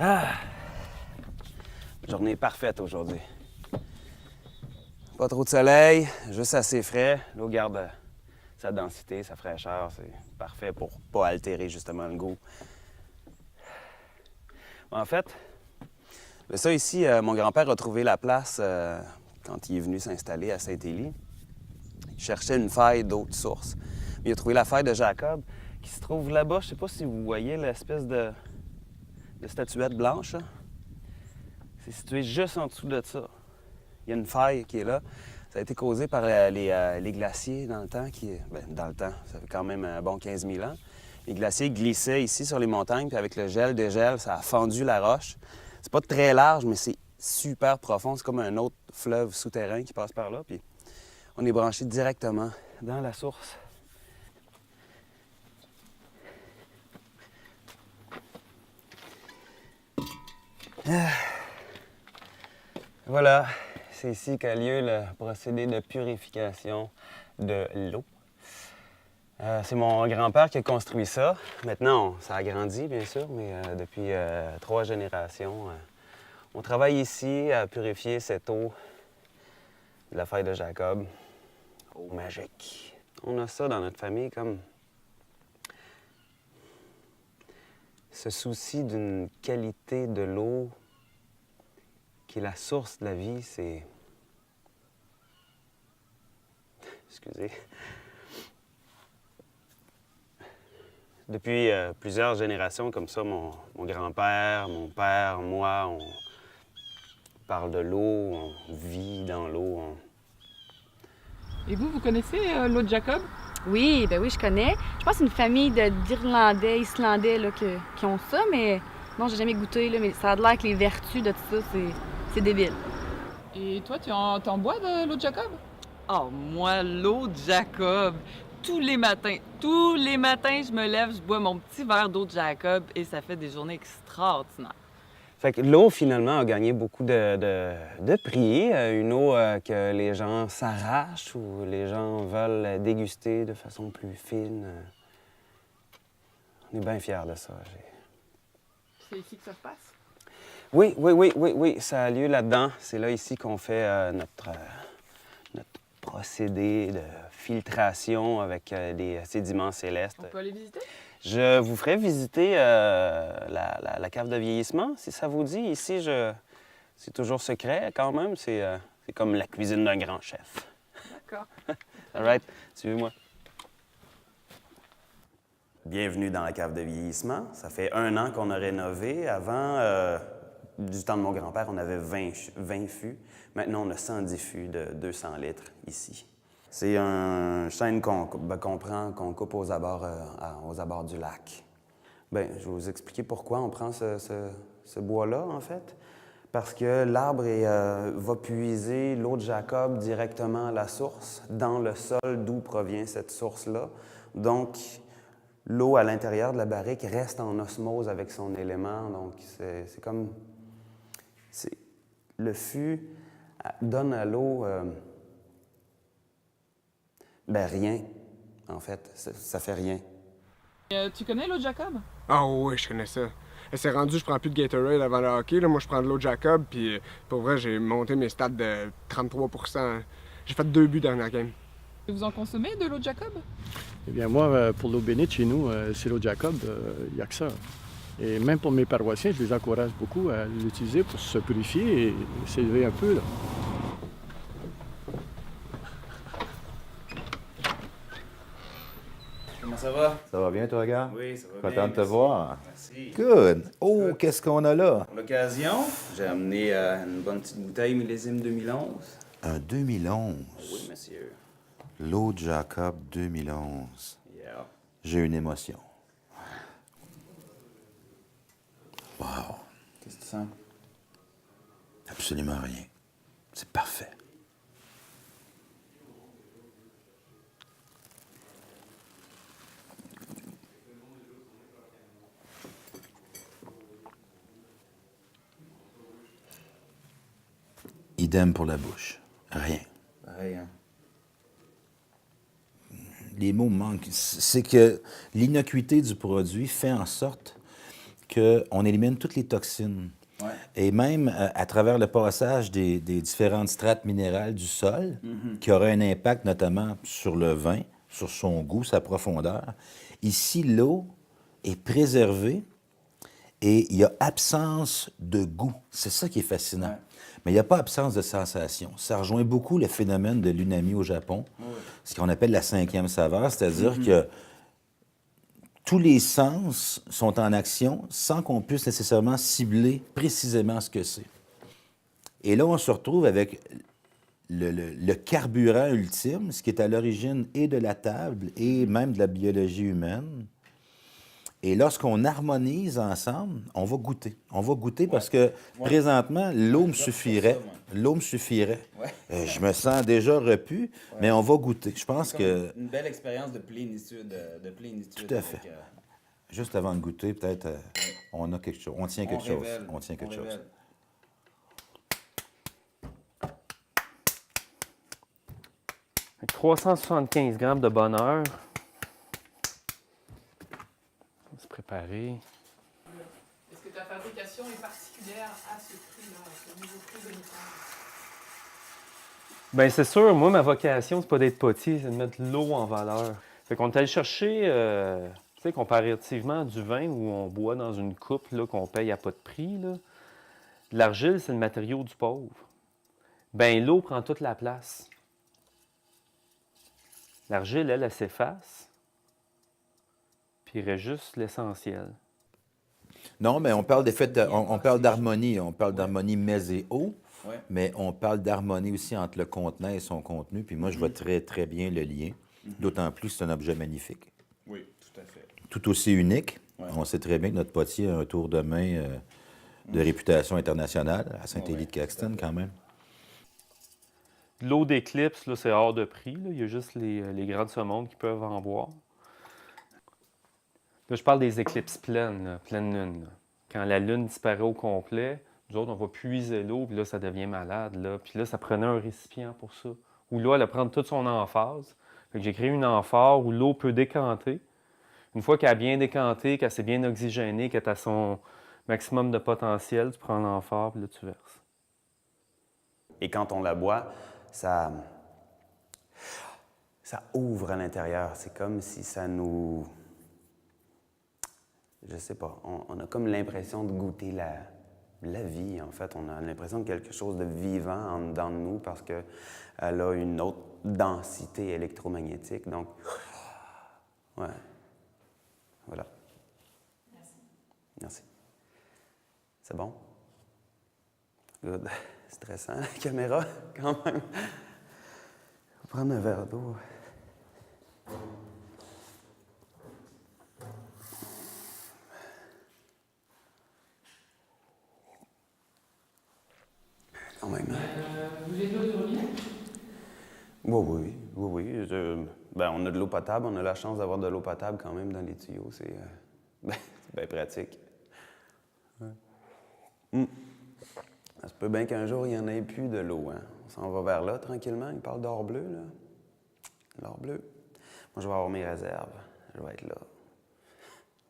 Ah! Journée parfaite aujourd'hui. Pas trop de soleil, juste assez frais. L'eau garde sa densité, sa fraîcheur. C'est parfait pour pas altérer justement le goût. En fait, ça ici, mon grand-père a trouvé la place quand il est venu s'installer à Saint-Élie. Il cherchait une faille d'eau de source. Il a trouvé la faille de Jacob qui se trouve là-bas. Je sais pas si vous voyez l'espèce de statuette blanche. Là. C'est situé juste en dessous de ça. Il y a une faille qui est là. Ça a été causé par les glaciers dans le temps. Dans le temps, ça fait quand même un bon 15 000 ans. Les glaciers glissaient ici sur les montagnes, puis avec le gel, dégel, ça a fendu la roche. C'est pas très large, mais c'est super profond. C'est comme un autre fleuve souterrain qui passe par là. Puis on est branché directement dans la source. Voilà, c'est ici qu'a lieu le procédé de purification de l'eau. C'est mon grand-père qui a construit ça. Maintenant, ça a grandi, bien sûr, mais depuis 3 générations, on travaille ici à purifier cette eau de la faille de Jacob. Eau magique. On a ça dans notre famille comme ce souci d'une qualité de l'eau qui est la source de la vie, c'est... Excusez. Depuis plusieurs générations comme ça, mon grand-père, mon père, moi, on parle de l'eau, on vit dans l'eau. Et vous connaissez l'eau de Jacob? Oui, ben oui, je connais. Je pense que c'est une famille d'Irlandais, Islandais là, qui ont ça, mais non, j'ai jamais goûté, là, mais ça a l'air que les vertus de tout ça, c'est débile. Et toi, t'en bois de l'eau de Jacob? Oh, moi, l'eau de Jacob, tous les matins, je me lève, je bois mon petit verre d'eau de Jacob et ça fait des journées extraordinaires. Fait que l'eau, finalement, a gagné beaucoup de prix. Une eau que les gens s'arrachent ou les gens veulent déguster de façon plus fine. On est bien fiers de ça. C'est ici que ça se passe? Oui, ça a lieu là-dedans. C'est là, ici, qu'on fait notre procédé de filtration avec des sédiments célestes. On peut aller visiter? Je vous ferai visiter la cave de vieillissement, si ça vous dit. Ici, c'est toujours secret quand même. C'est comme la cuisine d'un grand chef. D'accord. All right, suivez-moi. Bienvenue dans la cave de vieillissement. Ça fait 1 an qu'on a rénové. Avant, du temps de mon grand-père, on avait 20 fûts. Maintenant, on a 110 fûts de 200 litres ici. C'est un chêne qu'on prend, qu'on coupe aux abords du lac. Bien, je vais vous expliquer pourquoi on prend ce bois-là, en fait. Parce que l'arbre va puiser l'eau de Jacob directement à la source, dans le sol d'où provient cette source-là. Donc, l'eau à l'intérieur de la barrique reste en osmose avec son élément. Donc, c'est comme... Le fût donne à l'eau... rien, en fait. Ça fait rien. Tu connais l'eau de Jacob? Ah oui, je connais ça. C'est rendu, je prends plus de Gatorade avant le hockey. Là. Moi, je prends de l'eau de Jacob, puis pour vrai, j'ai monté mes stats de 33 %. J'ai fait 2 buts dans la game. Vous en consommez de l'eau de Jacob? Eh bien, moi, pour l'eau bénite chez nous, c'est l'eau de Jacob, il n'y a que ça. Et même pour mes paroissiens, je les encourage beaucoup à l'utiliser pour se purifier et s'élever un peu. Là. Comment ça va? Ça va bien, toi, gars? Oui, ça va bien. Content de te voir. Merci. Good. Oh, qu'est-ce qu'on a là? Pour l'occasion, j'ai amené une bonne petite bouteille millésime 2011. Un 2011. Oui, monsieur. L'eau de Jacob 2011. Yeah. J'ai une émotion. Wow. Qu'est-ce que tu sens? Absolument rien. C'est parfait. Idem pour la bouche. Rien. Pareil, hein? Les mots manquent. C'est que l'innocuité du produit fait en sorte qu'on élimine toutes les toxines. Ouais. Et même à travers le passage des différentes strates minérales du sol, qui auraient un impact notamment sur le vin, sur son goût, sa profondeur. Ici, l'eau est préservée et il y a absence de goût. C'est ça qui est fascinant. Ouais. Mais il n'y a pas absence de sensation. Ça rejoint beaucoup le phénomène de l'unami au Japon, ce qu'on appelle la 5e saveur, c'est-à-dire que tous les sens sont en action sans qu'on puisse nécessairement cibler précisément ce que c'est. Et là, on se retrouve avec le carburant ultime, ce qui est à l'origine et de la table et même de la biologie humaine. Et lorsqu'on harmonise ensemble, on va goûter. On va goûter parce que présentement, l'eau me suffirait. L'eau me suffirait. Ouais. Je me sens déjà repu, mais on va goûter. Je pense que... Une belle expérience de plénitude. Tout à fait. Juste avant de goûter, peut-être, on a quelque chose. On tient quelque chose. On tient quelque chose. 375 grammes de bonheur. On va se préparer. Est-ce que ta fabrication est particulière à ce prix-là, à ce nouveau prix de l'hiver? Bien, c'est sûr, moi, ma vocation, c'est pas d'être potier, c'est de mettre l'eau en valeur. Fait qu'on est allé chercher, tu sais, comparativement du vin où on boit dans une coupe, là, qu'on paye à pas de prix, là. L'argile, c'est le matériau du pauvre. Bien, l'eau prend toute la place. L'argile, elle s'efface, puis il reste juste l'essentiel. Non, mais on parle on parle d'harmonie. On parle d'harmonie mets et eau, mais on parle d'harmonie aussi entre le contenant et son contenu. Puis moi, je vois très, très bien le lien. D'autant plus que c'est un objet magnifique. Oui, tout à fait. Tout aussi unique. On sait très bien que notre potier a un tour de main de réputation internationale à Saint-Élie-de-Caxton, quand même. L'eau d'éclipse, là, c'est hors de prix. Là. Il y a juste les grands de ce monde qui peuvent en boire. Là, je parle des éclipses pleines, là, pleine lune. Là. Quand la lune disparaît au complet, nous autres, on va puiser l'eau, puis là, ça devient malade. Là. Puis là, ça prenait un récipient pour ça. Où l'eau, elle va prendre toute son emphase. Fait que j'ai créé une amphore où l'eau peut décanter. Une fois qu'elle a bien décanté, qu'elle s'est bien oxygénée, qu'elle est à son maximum de potentiel, tu prends l'amphore, puis là, tu verses. Et quand on la boit, ça ouvre à l'intérieur. C'est comme si ça nous... Je sais pas. On a comme l'impression de goûter la vie, en fait. On a l'impression de quelque chose de vivant en dedans de nous parce qu'elle a une autre densité électromagnétique. Donc, ouais. Voilà. Merci. Merci. C'est bon? Good. Stressant, la caméra, quand même. Je vais prendre un verre d'eau. Quand même. Vous êtes l'eau de robinet? Oui. On a de l'eau potable. On a la chance d'avoir de l'eau potable quand même dans les tuyaux. C'est bien pratique. Ouais. Ça se peut bien qu'un jour, il n'y en ait plus de l'eau. Hein? On s'en va vers là, tranquillement. Il parle d'or bleu, là. L'or bleu. Moi, je vais avoir mes réserves. Je vais être là.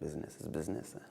Business is business. Hein?